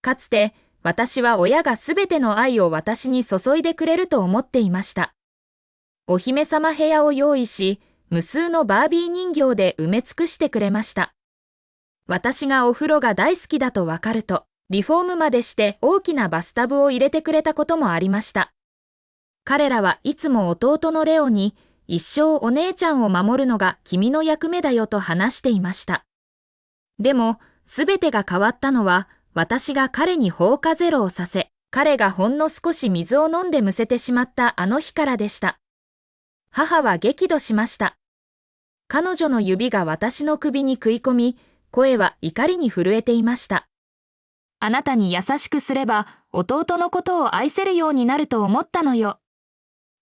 かつて、私は親がすべての愛を私に注いでくれると思っていました。お姫様部屋を用意し、無数のバービー人形で埋め尽くしてくれました。私がお風呂が大好きだとわかると、リフォームまでして大きなバスタブを入れてくれたこともありました。彼らはいつも弟のレオに、一生お姉ちゃんを守るのが君の役目だよと話していました。でも、すべてが変わったのは、私が彼に放火ゼロをさせ、彼がほんの少し水を飲んでむせてしまったあの日からでした。母は激怒しました。彼女の指が私の首に食い込み、声は怒りに震えていました。あなたに優しくすれば、弟のことを愛せるようになると思ったのよ。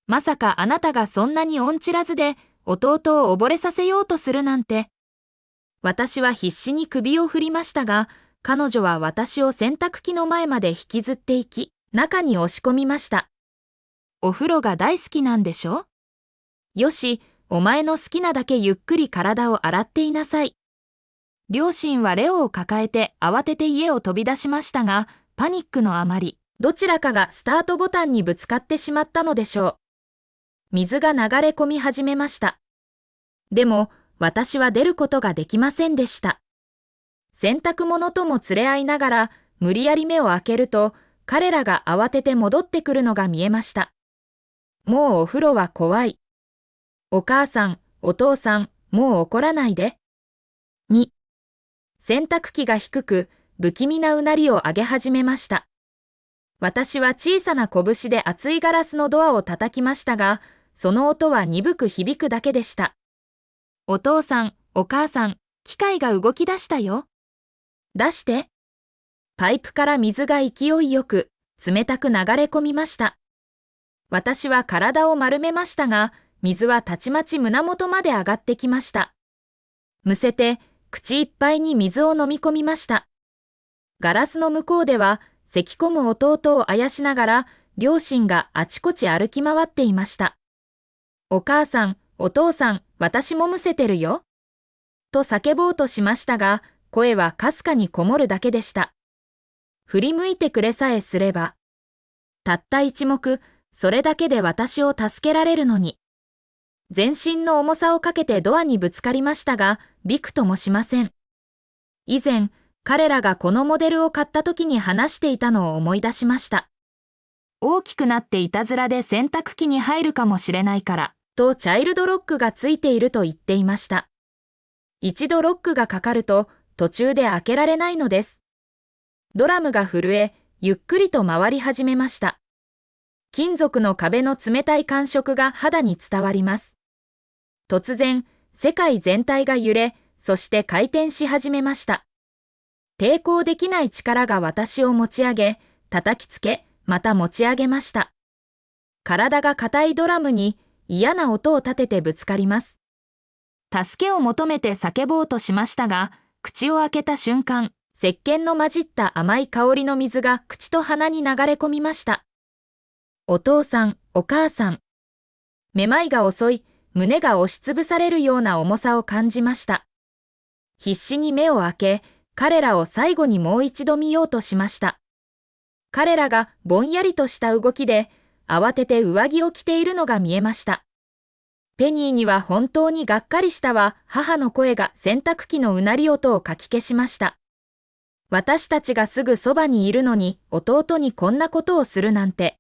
まさかあなたがそんなに恩知らずで、弟を溺れさせようとするなんて。私は必死に首を振りましたが、彼女は私を洗濯機の前まで引きずっていき、中に押し込みました。お風呂が大好きなんでしょ？よし、お前の好きなだけゆっくり体を洗っていなさい。両親はレオを抱えて慌てて家を飛び出しましたが、パニックのあまり、どちらかがスタートボタンにぶつかってしまったのでしょう。水が流れ込み始めました。でも、私は出ることができませんでした。洗濯物とも連れ合いながら、無理やり目を開けると、彼らが慌てて戻ってくるのが見えました。もうお風呂は怖い。お母さん、お父さん、もう怒らないで。2、洗濯機が低く、不気味なうなりを上げ始めました。私は小さな拳で厚いガラスのドアを叩きましたが、その音は鈍く響くだけでした。お父さん、お母さん、機械が動き出したよ。出して。パイプから水が勢いよく、冷たく流れ込みました。私は体を丸めましたが、水はたちまち胸元まで上がってきました。むせて、口いっぱいに水を飲み込みました。ガラスの向こうでは、咳込む弟をあやしながら、両親があちこち歩き回っていました。お母さん、お父さん、私もむせてるよ。と叫ぼうとしましたが、声はかすかにこもるだけでした。振り向いてくれさえすれば。たった一目、それだけで私を助けられるのに。全身の重さをかけてドアにぶつかりましたが、びくともしません。以前、彼らがこのモデルを買った時に話していたのを思い出しました。大きくなっていたずらで洗濯機に入るかもしれないから、とチャイルドロックがついていると言っていました。一度ロックがかかると、途中で開けられないのです。ドラムが震え、ゆっくりと回り始めました。金属の壁の冷たい感触が肌に伝わります。突然、世界全体が揺れ、そして回転し始めました。抵抗できない力が私を持ち上げ、叩きつけ、また持ち上げました。体が硬いドラムに嫌な音を立ててぶつかります。助けを求めて叫ぼうとしましたが、口を開けた瞬間、石鹸の混じった甘い香りの水が口と鼻に流れ込みました。お父さん、お母さん。めまいが遅い、胸が押しつぶされるような重さを感じました。必死に目を開け、彼らを最後にもう一度見ようとしました。彼らがぼんやりとした動きで、慌てて上着を着ているのが見えました。ペニーには本当にがっかりしたわ、母の声が洗濯機のうなり音をかき消しました。私たちがすぐそばにいるのに弟にこんなことをするなんて。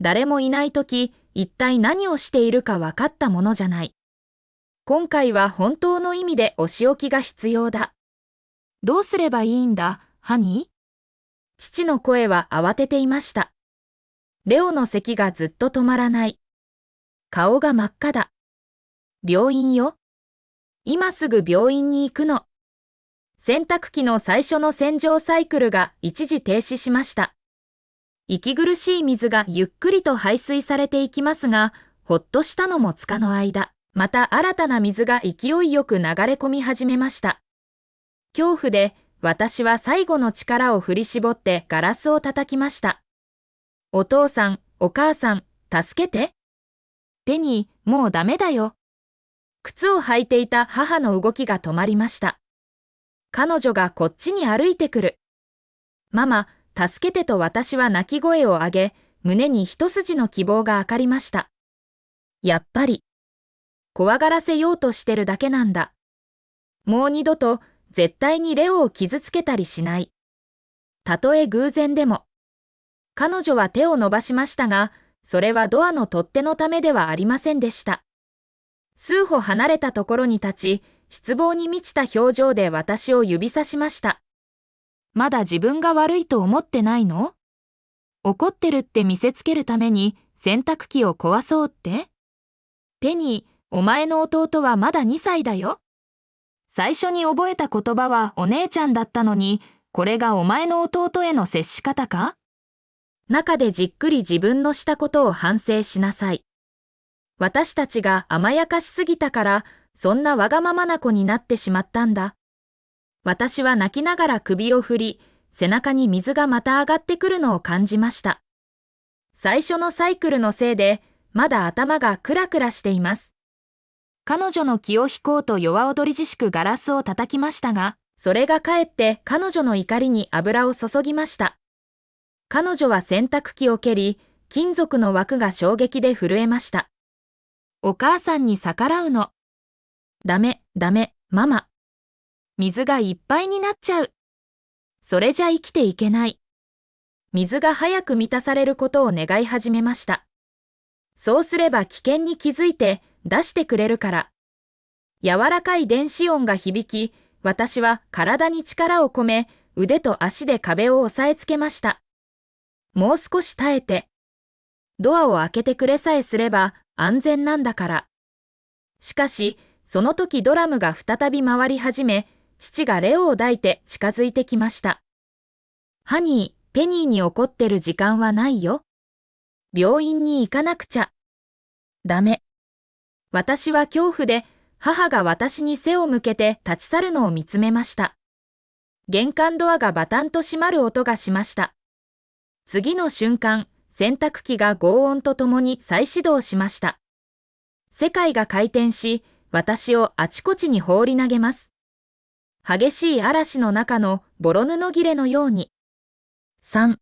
誰もいないとき、一体何をしているか分かったものじゃない。今回は本当の意味でお仕置きが必要だ。どうすればいいんだ、ハニー？父の声は慌てていました。レオの咳がずっと止まらない。顔が真っ赤だ。病院よ。今すぐ病院に行くの。洗濯機の最初の洗浄サイクルが一時停止しました。息苦しい水がゆっくりと排水されていきますが、ほっとしたのもつかの間、また新たな水が勢いよく流れ込み始めました。恐怖で私は最後の力を振り絞ってガラスを叩きました。お父さん、お母さん、助けて。ペニー、もうダメだよ。靴を履いていた母の動きが止まりました。彼女がこっちに歩いてくる。ママ、助けてと私は泣き声を上げ、胸に一筋の希望が明かりました。やっぱり、怖がらせようとしてるだけなんだ。もう二度と絶対にレオを傷つけたりしない。たとえ偶然でも。彼女は手を伸ばしましたが、それはドアの取っ手のためではありませんでした。数歩離れたところに立ち、失望に満ちた表情で私を指さしました。まだ自分が悪いと思ってないの？怒ってるって見せつけるために洗濯機を壊そうって？ペニー、お前の弟はまだ2歳だよ。最初に覚えた言葉はお姉ちゃんだったのに、これがお前の弟への接し方か？中でじっくり自分のしたことを反省しなさい。私たちが甘やかしすぎたから、そんなわがままな子になってしまったんだ。私は泣きながら首を振り、背中に水がまた上がってくるのを感じました。最初のサイクルのせいで、まだ頭がクラクラしています。彼女の気を引こうと弱踊りじしくガラスを叩きましたが、それがかえって彼女の怒りに油を注ぎました。彼女は洗濯機を蹴り、金属の枠が衝撃で震えました。お母さんに逆らうの。ダメ、ダメ、ママ。水がいっぱいになっちゃう。それじゃ生きていけない。水が早く満たされることを願い始めました。そうすれば危険に気づいて出してくれるから。柔らかい電子音が響き、私は体に力を込め、腕と足で壁を押さえつけました。もう少し耐えて。ドアを開けてくれさえすれば安全なんだから。しかし、その時ドラムが再び回り始め、父がレオを抱いて近づいてきました。ハニー、ペニーに怒ってる時間はないよ。病院に行かなくちゃ。ダメ。私は恐怖で、母が私に背を向けて立ち去るのを見つめました。玄関ドアがバタンと閉まる音がしました。次の瞬間、洗濯機が轟音とともに再始動しました。世界が回転し、私をあちこちに放り投げます。激しい嵐の中のボロ布切れのように。3.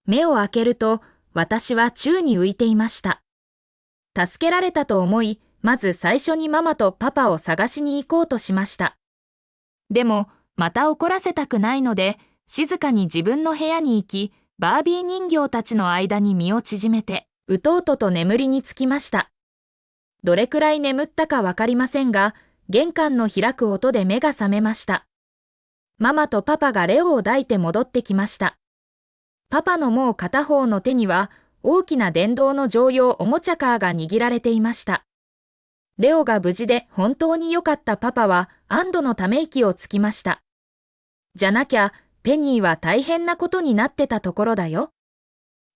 目を開けると、私は宙に浮いていました。助けられたと思い、まず最初にママとパパを探しに行こうとしました。でも、また怒らせたくないので、静かに自分の部屋に行き、バービー人形たちの間に身を縮めて、うとうとと眠りにつきました。どれくらい眠ったかわかりませんが、玄関の開く音で目が覚めました。ママとパパがレオを抱いて戻ってきました。パパのもう片方の手には、大きな電動の乗用おもちゃカーが握られていました。レオが無事で本当に良かったパパは安堵のため息をつきました。じゃなきゃ、ペニーは大変なことになってたところだよ。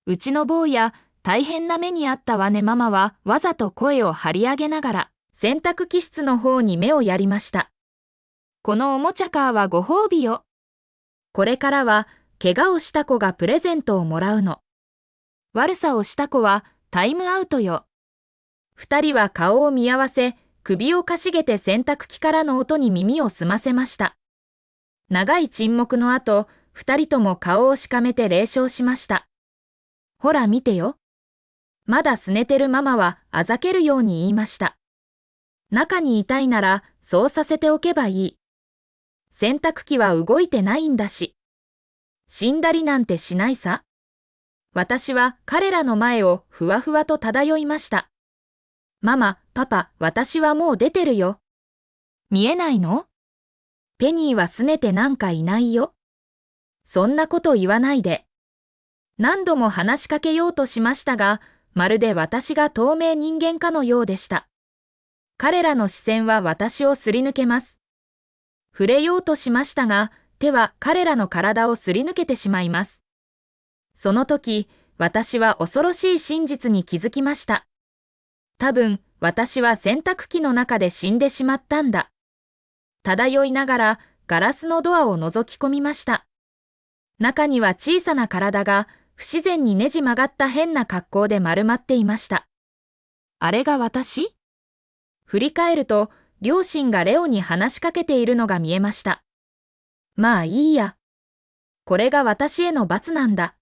うちの坊や、大変な目にあったわね。ママはわざと声を張り上げながら、洗濯機室の方に目をやりました。このおもちゃカーはご褒美よ。これからは、怪我をした子がプレゼントをもらうの。悪さをした子はタイムアウトよ。二人は顔を見合わせ、首をかしげて洗濯機からの音に耳を澄ませました。長い沈黙の後、二人とも顔をしかめて冷笑しました。ほら見てよ。まだすねてるママはあざけるように言いました。中にいたいならそうさせておけばいい。洗濯機は動いてないんだし。死んだりなんてしないさ。私は彼らの前をふわふわと漂いました。ママ、パパ、私はもう出てるよ。見えないの？ペニーは拗ねてなんかいないよ。そんなこと言わないで。何度も話しかけようとしましたが、まるで私が透明人間かのようでした。彼らの視線は私をすり抜けます。触れようとしましたが、手は彼らの体をすり抜けてしまいます。その時、私は恐ろしい真実に気づきました。多分、私は洗濯機の中で死んでしまったんだ。漂いながらガラスのドアを覗き込みました。中には小さな体が不自然にねじ曲がった変な格好で丸まっていました。あれが私？振り返ると、両親がレオに話しかけているのが見えました。まあいいや。これが私への罰なんだ。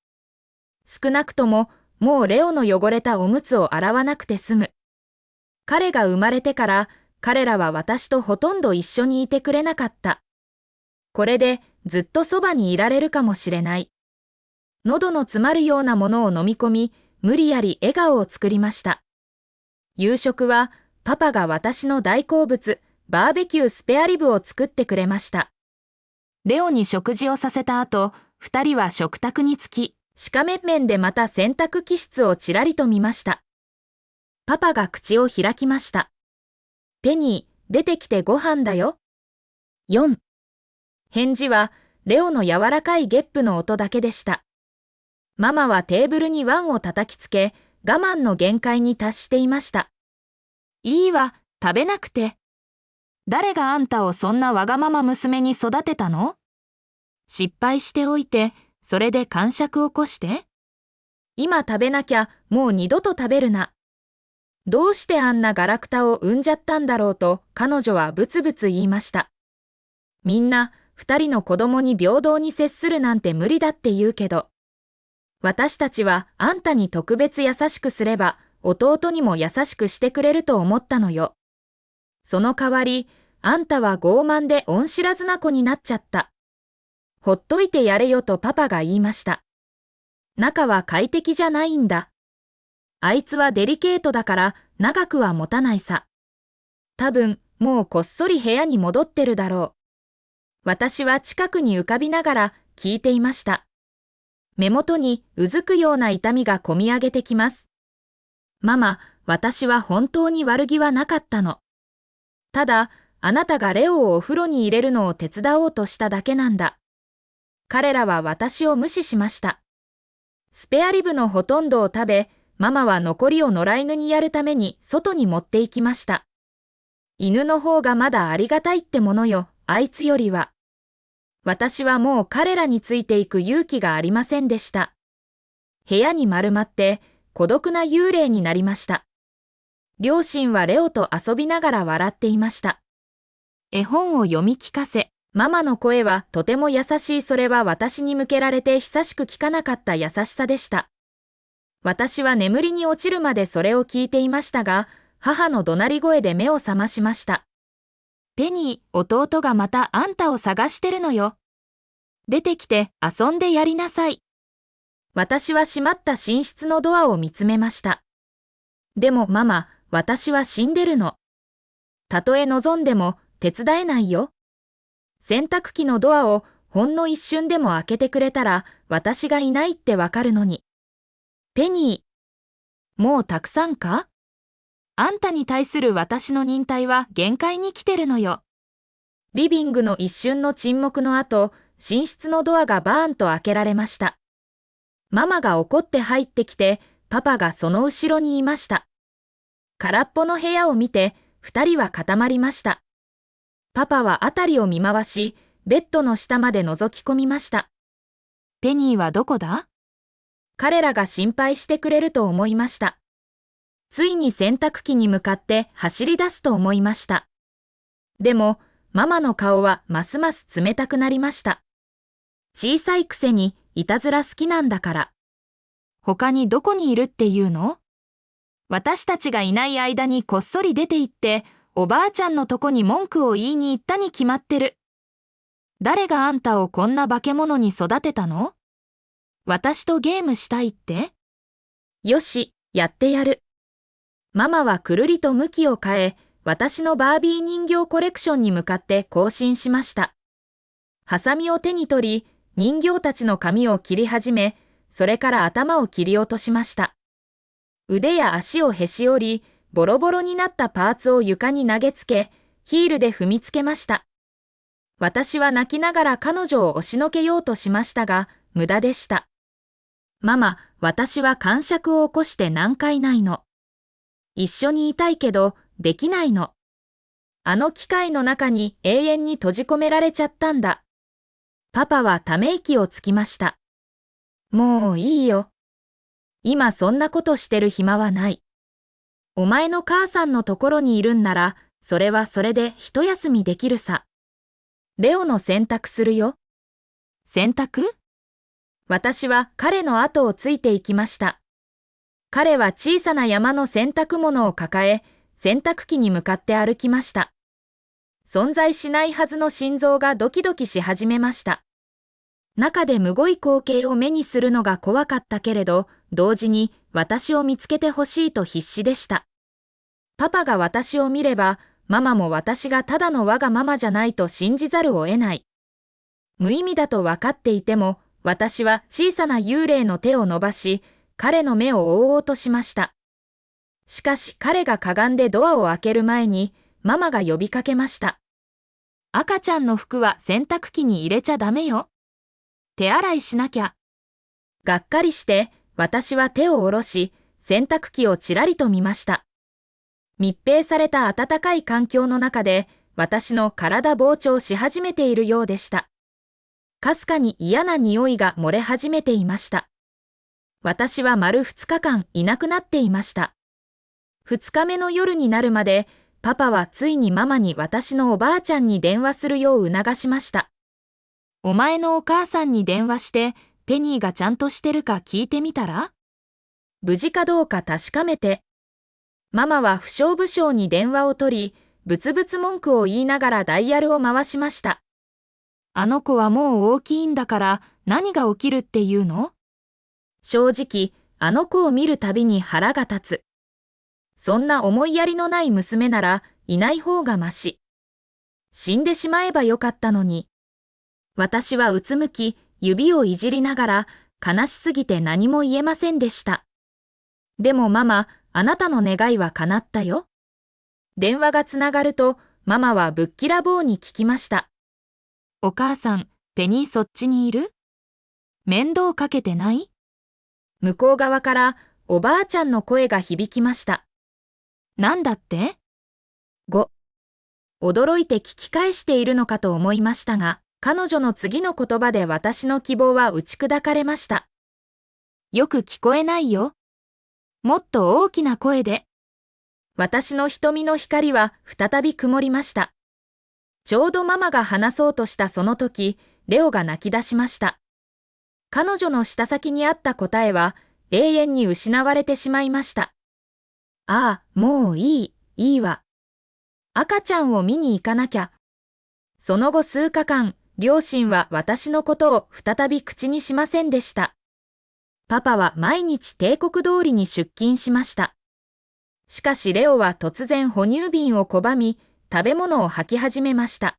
少なくとも、もうレオの汚れたおむつを洗わなくて済む。彼が生まれてから、彼らは私とほとんど一緒にいてくれなかった。これでずっとそばにいられるかもしれない。喉の詰まるようなものを飲み込み、無理やり笑顔を作りました。夕食は、パパが私の大好物、バーベキュースペアリブを作ってくれました。レオに食事をさせた後、二人は食卓につき、しかめ面でまた洗濯機室をちらりと見ました。パパが口を開きました。ペニー、出てきてご飯だよ。4。返事は、レオの柔らかいゲップの音だけでした。ママはテーブルにワンを叩きつけ、我慢の限界に達していました。いいわ、食べなくて。誰があんたをそんなわがまま娘に育てたの？失敗しておいて、それで癇癪を起こして。今食べなきゃもう二度と食べるな。どうしてあんなガラクタを産んじゃったんだろうと彼女はブツブツ言いました。みんな二人の子供に平等に接するなんて無理だって言うけど、私たちはあんたに特別優しくすれば弟にも優しくしてくれると思ったのよ。その代わり、あんたは傲慢で恩知らずな子になっちゃった。ほっといてやれよとパパが言いました。仲は快適じゃないんだ。あいつはデリケートだから長くは持たないさ。多分、もうこっそり部屋に戻ってるだろう。私は近くに浮かびながら聞いていました。目元にうずくような痛みがこみ上げてきます。ママ、私は本当に悪気はなかったの。ただ、あなたがレオをお風呂に入れるのを手伝おうとしただけなんだ。彼らは私を無視しました。スペアリブのほとんどを食べ、ママは残りを野良犬にやるために外に持って行きました。犬の方がまだありがたいってものよ、あいつよりは。私はもう彼らについていく勇気がありませんでした。部屋に丸まって孤独な幽霊になりました。両親はレオと遊びながら笑っていました。絵本を読み聞かせ、ママの声はとても優しい。それは私に向けられて久しく聞かなかった優しさでした。私は眠りに落ちるまでそれを聞いていましたが、母の怒鳴り声で目を覚ましました。ペニー、弟がまたあんたを探してるのよ。出てきて遊んでやりなさい。私は閉まった寝室のドアを見つめました。でもママ、私は死んでるの。たとえ望んでも手伝えないよ。洗濯機のドアをほんの一瞬でも開けてくれたら私がいないってわかるのに。ペニー、もうたくさんか？あんたに対する私の忍耐は限界に来てるのよ。リビングの一瞬の沈黙の後、寝室のドアがバーンと開けられました。ママが怒って入ってきて、パパがその後ろにいました。空っぽの部屋を見て、二人は固まりました。パパはあたりを見回し、ベッドの下まで覗き込みました。ペニーはどこだ？彼らが心配してくれると思いました。ついに洗濯機に向かって走り出すと思いました。でも、ママの顔はますます冷たくなりました。小さいくせにいたずら好きなんだから。他にどこにいるっていうの？私たちがいない間にこっそり出て行って、おばあちゃんのとこに文句を言いに行ったに決まってる。誰があんたをこんな化け物に育てたの？私とゲームしたいって？よし、やってやる。ママはくるりと向きを変え、私のバービー人形コレクションに向かって行進しました。ハサミを手に取り、人形たちの髪を切り始め、それから頭を切り落としました。腕や足をへし折り、ボロボロになったパーツを床に投げつけ、ヒールで踏みつけました。私は泣きながら彼女を押しのけようとしましたが、無駄でした。ママ、私は癇癪を起こして難解ないの。一緒にいたいけど、できないの。あの機械の中に永遠に閉じ込められちゃったんだ。パパはため息をつきました。もういいよ。今そんなことしてる暇はない。お前の母さんのところにいるんなら、それはそれで一休みできるさ。レオの洗濯するよ。洗濯？私は彼の後をついていきました。彼は小さな山の洗濯物を抱え、洗濯機に向かって歩きました。存在しないはずの心臓がドキドキし始めました。中でむごい光景を目にするのが怖かったけれど、同時に私を見つけてほしいと必死でした。パパが私を見れば、ママも私がただの我がママじゃないと信じざるを得ない。無意味だと分かっていても、私は小さな幽霊の手を伸ばし、彼の目を覆おうとしました。しかし彼がかがんでドアを開ける前に、ママが呼びかけました。赤ちゃんの服は洗濯機に入れちゃダメよ。手洗いしなきゃ。がっかりして、私は手を下ろし、洗濯機をちらりと見ました。密閉された暖かい環境の中で、私の体膨張し始めているようでした。かすかに嫌な匂いが漏れ始めていました。私は丸2日間いなくなっていました。2日目の夜になるまで、パパはついにママに私のおばあちゃんに電話するよう促しました。お前のお母さんに電話して、ペニーがちゃんとしてるか聞いてみたら？無事かどうか確かめて。ママは不詳不詳に電話を取り、ブツブツ文句を言いながらダイヤルを回しました。あの子はもう大きいんだから何が起きるっていうの？正直、あの子を見るたびに腹が立つ。そんな思いやりのない娘ならいない方がまし。死んでしまえばよかったのに。私はうつむき、指をいじりながら悲しすぎて何も言えませんでした。でもママ、あなたの願いは叶ったよ。電話がつながるとママはぶっきらぼうに聞きました。お母さん、ペニーそっちにいる？面倒かけてない？向こう側からおばあちゃんの声が響きました。なんだって？驚いて聞き返しているのかと思いましたが、彼女の次の言葉で私の希望は打ち砕かれました。よく聞こえないよ。もっと大きな声で。私の瞳の光は再び曇りました。ちょうどママが話そうとしたその時、レオが泣き出しました。彼女の舌先にあった答えは永遠に失われてしまいました。ああ、もういいわ。赤ちゃんを見に行かなきゃ。その後数日間、両親は私のことを再び口にしませんでした。パパは毎日定刻通りに出勤しました。しかしレオは突然哺乳瓶を拒み、食べ物を吐き始めました。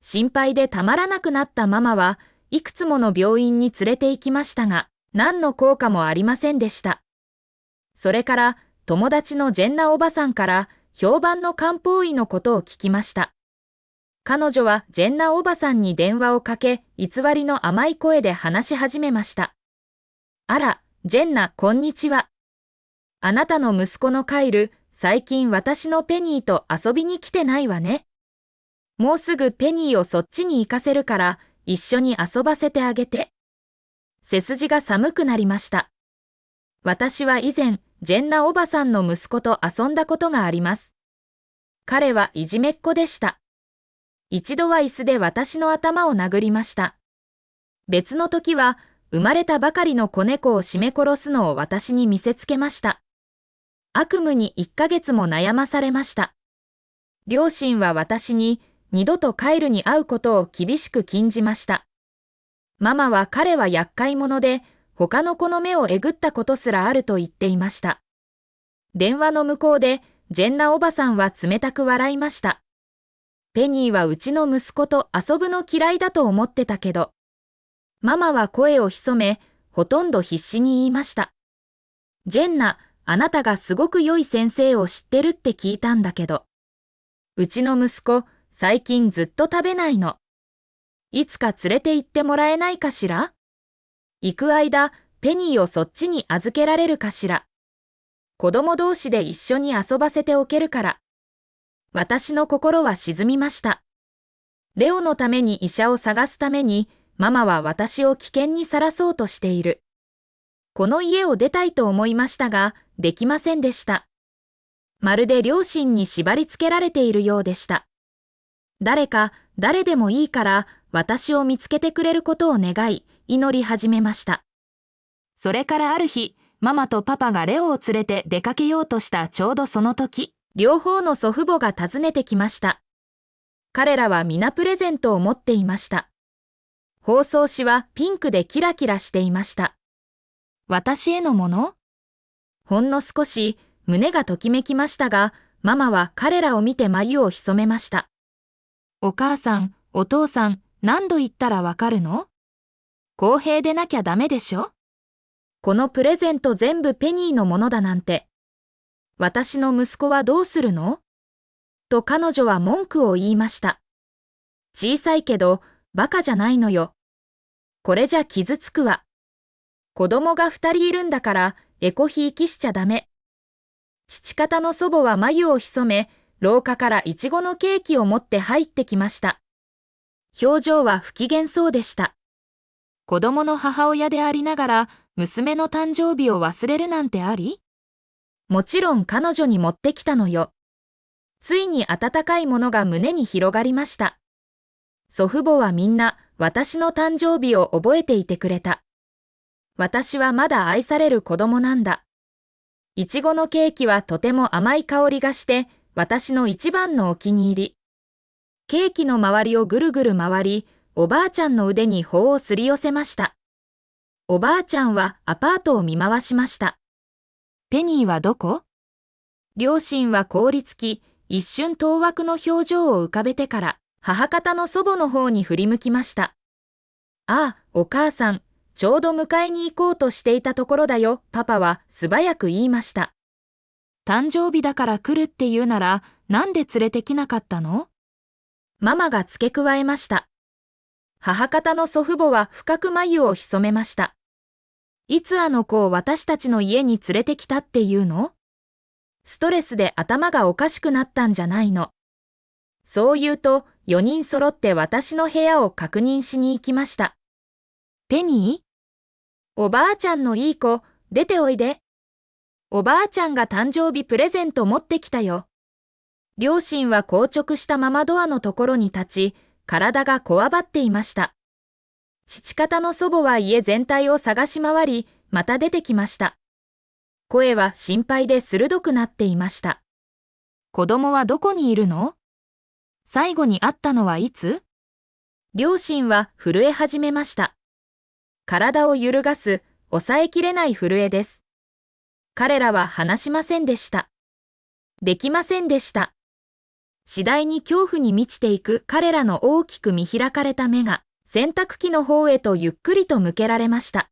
心配でたまらなくなったママはいくつもの病院に連れて行きましたが、何の効果もありませんでした。それから友達のジェンナおばさんから評判の漢方医のことを聞きました。彼女はジェンナおばさんに電話をかけ、偽りの甘い声で話し始めました。あら、ジェンナ、こんにちは。あなたの息子のカイル、最近私のペニーと遊びに来てないわね。もうすぐペニーをそっちに行かせるから、一緒に遊ばせてあげて。背筋が寒くなりました。私は以前、ジェンナおばさんの息子と遊んだことがあります。彼はいじめっ子でした。一度は椅子で私の頭を殴りました。別の時は、生まれたばかりの子猫を絞め殺すのを私に見せつけました。悪夢に1ヶ月も悩まされました。両親は私に二度とカイルに会うことを厳しく禁じました。ママは彼は厄介者で、他の子の目をえぐったことすらあると言っていました。電話の向こうで、ジェンナおばさんは冷たく笑いました。ペニーはうちの息子と遊ぶの嫌いだと思ってたけど。ママは声を潜め、ほとんど必死に言いました。ジェンナ、あなたがすごく良い先生を知ってるって聞いたんだけど。うちの息子、最近ずっと食べないの。いつか連れて行ってもらえないかしら？行く間、ペニーをそっちに預けられるかしら？子供同士で一緒に遊ばせておけるから。私の心は沈みました。レオのために医者を探すために、ママは私を危険にさらそうとしている。この家を出たいと思いましたが、できませんでした。まるで両親に縛り付けられているようでした。誰でもいいから私を見つけてくれることを願い、祈り始めました。それからある日、ママとパパがレオを連れて出かけようとしたちょうどその時、両方の祖父母が訪ねてきました。彼らは皆プレゼントを持っていました。包装紙はピンクでキラキラしていました。私へのもの？ほんの少し胸がときめきましたが、ママは彼らを見て眉を潜めました。お母さん、お父さん、何度言ったらわかるの？公平でなきゃダメでしょ？このプレゼント全部ペニーのものだなんて。私の息子はどうするの？と彼女は文句を言いました。小さいけど、バカじゃないのよ。これじゃ傷つくわ。子供が2人いるんだから、エコひいきしちゃダメ。父方の祖母は眉を潜め、廊下からイチゴのケーキを持って入ってきました。表情は不機嫌そうでした。子供の母親でありながら、娘の誕生日を忘れるなんてあり？もちろん彼女に持ってきたのよ。ついに温かいものが胸に広がりました。祖父母はみんな私の誕生日を覚えていてくれた。私はまだ愛される子供なんだ。いちごのケーキはとても甘い香りがして、私の一番のお気に入り。ケーキの周りをぐるぐる回り、おばあちゃんの腕に頬をすり寄せました。おばあちゃんはアパートを見回しました。ペニーはどこ？両親は凍りつき、一瞬当惑の表情を浮かべてから、母方の祖母の方に振り向きました。ああ、お母さん、ちょうど迎えに行こうとしていたところだよ、パパは素早く言いました。誕生日だから来るって言うなら、なんで連れてきなかったの？ママが付け加えました。母方の祖父母は深く眉を潜めました。いつあの子を私たちの家に連れてきたっていうの？ストレスで頭がおかしくなったんじゃないの。そう言うと、4人揃って私の部屋を確認しに行きました。ペニー？おばあちゃんのいい子、出ておいで。おばあちゃんが誕生日プレゼント持ってきたよ。両親は硬直したままドアのところに立ち、体がこわばっていました。父方の祖母は家全体を探し回り、また出てきました。声は心配で鋭くなっていました。子供はどこにいるの？最後に会ったのはいつ？両親は震え始めました。体を揺るがす、抑えきれない震えです。彼らは話しませんでした。できませんでした。次第に恐怖に満ちていく彼らの大きく見開かれた目が、洗濯機の方へとゆっくりと向けられました。